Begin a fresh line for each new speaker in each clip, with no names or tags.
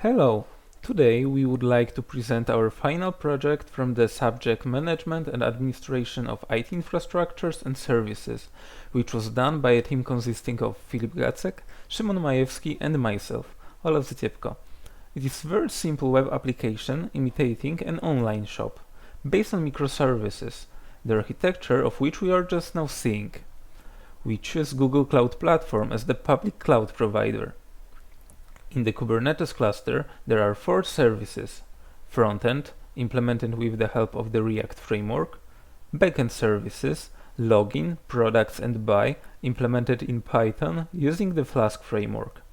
Hello! Today we would like to present our final project from the subject Management and Administration of IT Infrastructures and Services, which was done by a team consisting of Filip Gacek, Szymon Majewski and myself, Olaf Zyciepko. It is a very simple web application imitating an online shop, based on microservices, the architecture of which we are just now seeing. We choose Google Cloud Platform as the public cloud provider. In the Kubernetes cluster, there are 4 services: front-end, implemented with the help of the React framework; backend services, login, products and buy, implemented in Python using the Flask framework.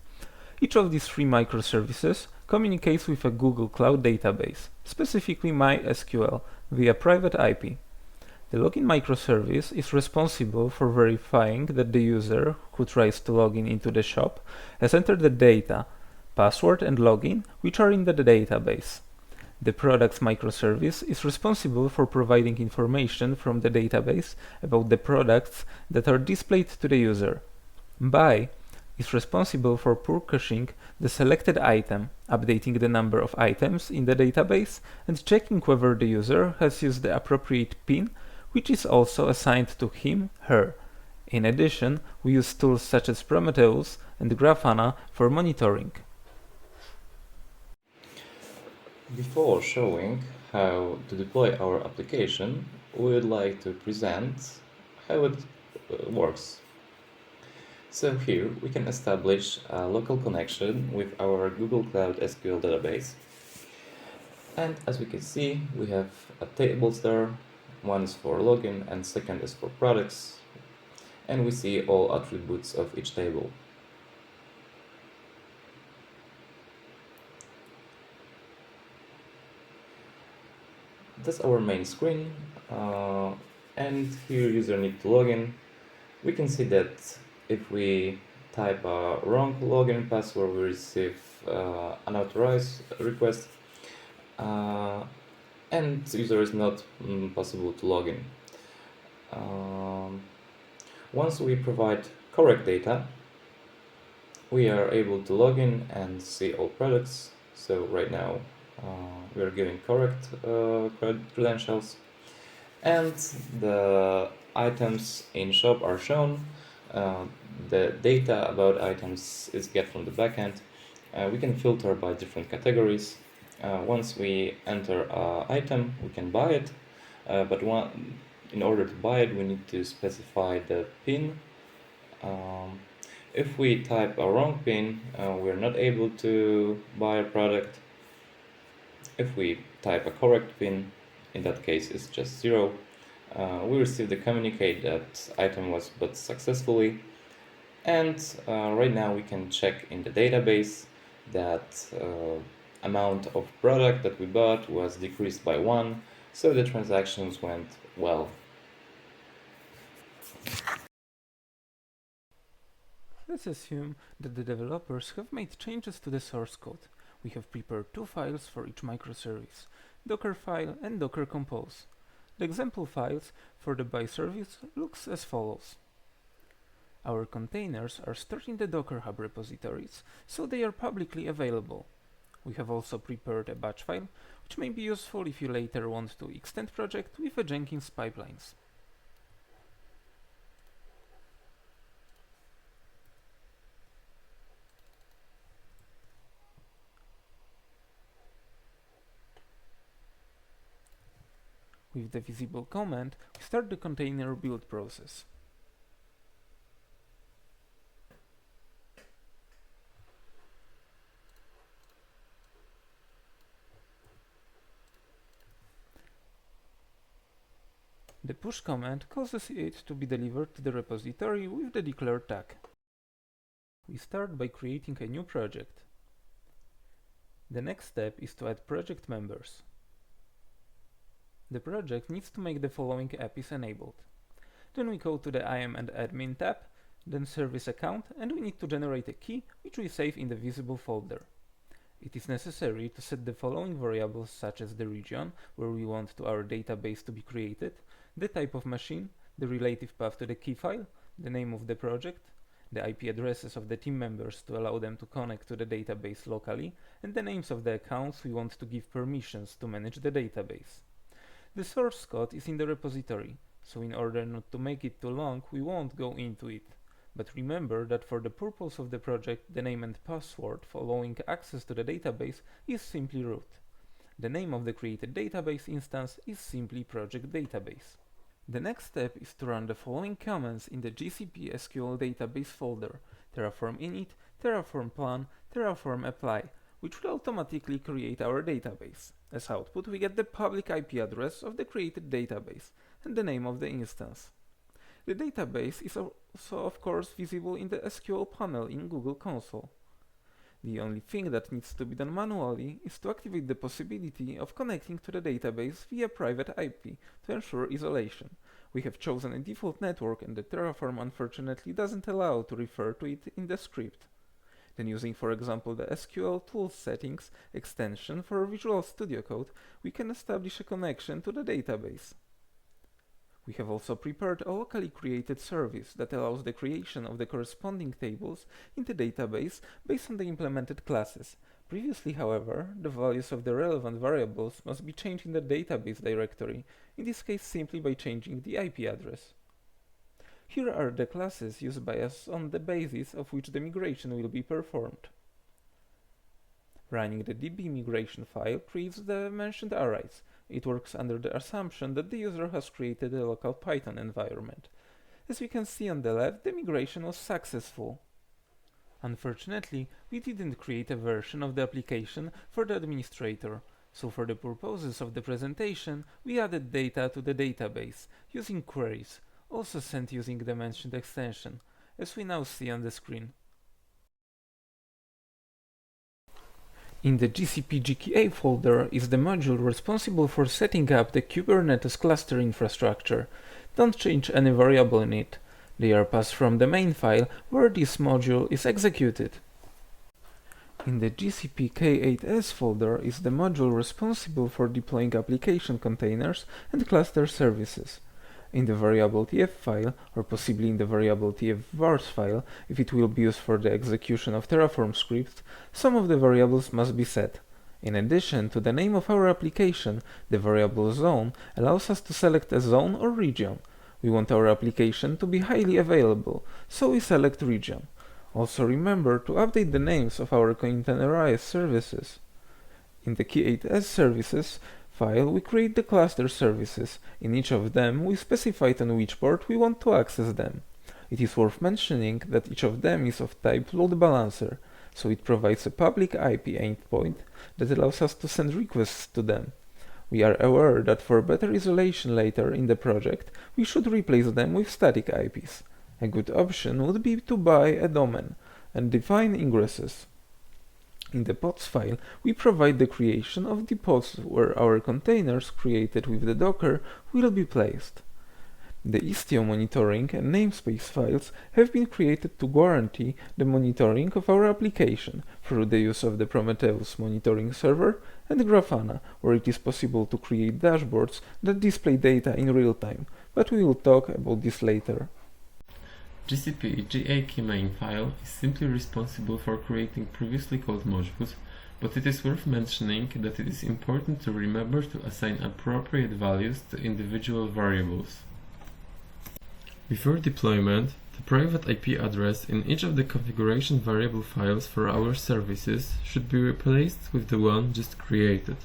Each of these 3 microservices communicates with a Google Cloud database, specifically MySQL, via private IP. The login microservice is responsible for verifying that the user who tries to log in into the shop has entered the data, password and login, which are in the database. The products microservice is responsible for providing information from the database about the products that are displayed to the user. Buy is responsible for purchasing the selected item, updating the number of items in the database, and checking whether the user has used the appropriate PIN, which is also assigned to him/her. In addition, we use tools such as Prometheus and Grafana for monitoring.
Before showing how to deploy our application, we would like to present how it works. So here we can establish a local connection with our Google Cloud SQL database. And as we can see, we have tables there. One is for login and second is for products. And we see all attributes of each table. That's our main screen, and here user need to log in. We can see that if we type a wrong login password, we receive unauthorized request, and user is not possible to log in. Once we provide correct data, we are able to log in and see all products. So right now we are giving correct credentials, and the items in shop are shown. The data about items is get from the backend. We can filter by different categories. Once we enter an item, we can buy it, but in order to buy it, we need to specify the PIN. If we type a wrong PIN, we are not able to buy a product. If we type a correct PIN, in that case it's just 0, we receive the communicate that item was bought successfully. And right now we can check in the database that amount of product that we bought was decreased by 1, so the transactions went well.
Let's assume that the developers have made changes to the source code. We have prepared 2 files for each microservice, Docker file and Docker Compose. The example files for the buy service looks as follows. Our containers are stored in the Docker Hub repositories, so they are publicly available. We have also prepared a batch file, which may be useful if you later want to extend project with a Jenkins pipelines. With the visible command, we start the container build process. The push command causes it to be delivered to the repository with the declared tag. We start by creating a new project. The next step is to add project members. The project needs to make the following APIs enabled. Then we go to the IAM and admin tab, then service account, and we need to generate a key which we save in the visible folder. It is necessary to set the following variables such as the region where we want our database to be created, the type of machine, the relative path to the key file, the name of the project, the IP addresses of the team members to allow them to connect to the database locally, and the names of the accounts we want to give permissions to manage the database. The source code is in the repository, so in order not to make it too long, we won't go into it. But remember that for the purpose of the project, the name and password following access to the database is simply root. The name of the created database instance is simply project database. The next step is to run the following commands in the GCP SQL database folder: terraform init, terraform plan, terraform apply, which will automatically create our database. As output, we get the public IP address of the created database and the name of the instance. The database is also of course visible in the SQL panel in Google Console. The only thing that needs to be done manually is to activate the possibility of connecting to the database via private IP to ensure isolation. We have chosen a default network and the Terraform unfortunately doesn't allow to refer to it in the script. Then using for example the SQL Tools Settings extension for Visual Studio Code, we can establish a connection to the database. We have also prepared a locally created service that allows the creation of the corresponding tables in the database based on the implemented classes. Previously, however, the values of the relevant variables must be changed in the database directory, in this case simply by changing the IP address. Here are the classes used by us on the basis of which the migration will be performed. Running the db migration file creates the mentioned arrays. It works under the assumption that the user has created a local Python environment. As we can see on the left, the migration was successful. Unfortunately, we didn't create a version of the application for the administrator, so for the purposes of the presentation, we added data to the database using queries, also sent using the mentioned extension, as we now see on the screen. In the GCP GKA folder is the module responsible for setting up the Kubernetes cluster infrastructure. Don't change any variable in it. They are passed from the main file where this module is executed. In the GCP K8s folder is the module responsible for deploying application containers and cluster services. In the variable tf file, or possibly in the variable tf-vars file, if it will be used for the execution of Terraform scripts, some of the variables must be set. In addition to the name of our application, the variable zone allows us to select a zone or region. We want our application to be highly available, so we select region. Also remember to update the names of our containerized services. In the K8s services file, we create the cluster services. In each of them, we specified on which port we want to access them. It is worth mentioning that each of them is of type load balancer, so it provides a public IP endpoint that allows us to send requests to them. We are aware that for better isolation later in the project, we should replace them with static IPs. A good option would be to buy a domain and define ingresses. In the pods file, we provide the creation of the pods where our containers created with the Docker will be placed. The Istio monitoring and namespace files have been created to guarantee the monitoring of our application through the use of the Prometheus monitoring server and Grafana, where it is possible to create dashboards that display data in real time, but we will talk about this later.
GCP GA main file is simply responsible for creating previously called modules, but it is worth mentioning that it is important to remember to assign appropriate values to individual variables. Before deployment, the private IP address in each of the configuration variable files for our services should be replaced with the one just created.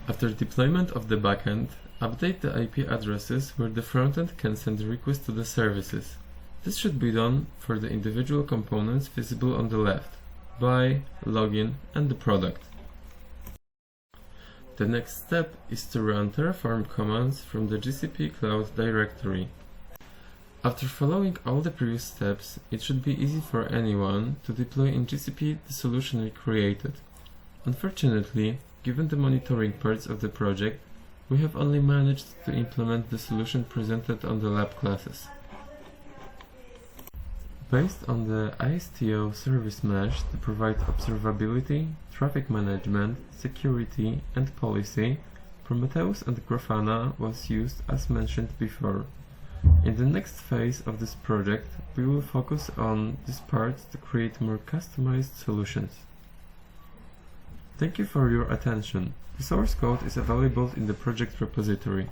After deployment of the backend, update the IP addresses where the frontend can send requests to the services. This should be done for the individual components visible on the left: buy, login, and the product. The next step is to run Terraform commands from the GCP Cloud directory. After following all the previous steps, it should be easy for anyone to deploy in GCP the solution we created. Unfortunately, given the monitoring parts of the project, we have only managed to implement the solution presented on the lab classes. Based on the ISTO service mesh to provide observability, traffic management, security, and policy, Prometheus and Grafana was used as mentioned before. In the next phase of this project, we will focus on these parts to create more customized solutions. Thank you for your attention. The source code is available in the project repository.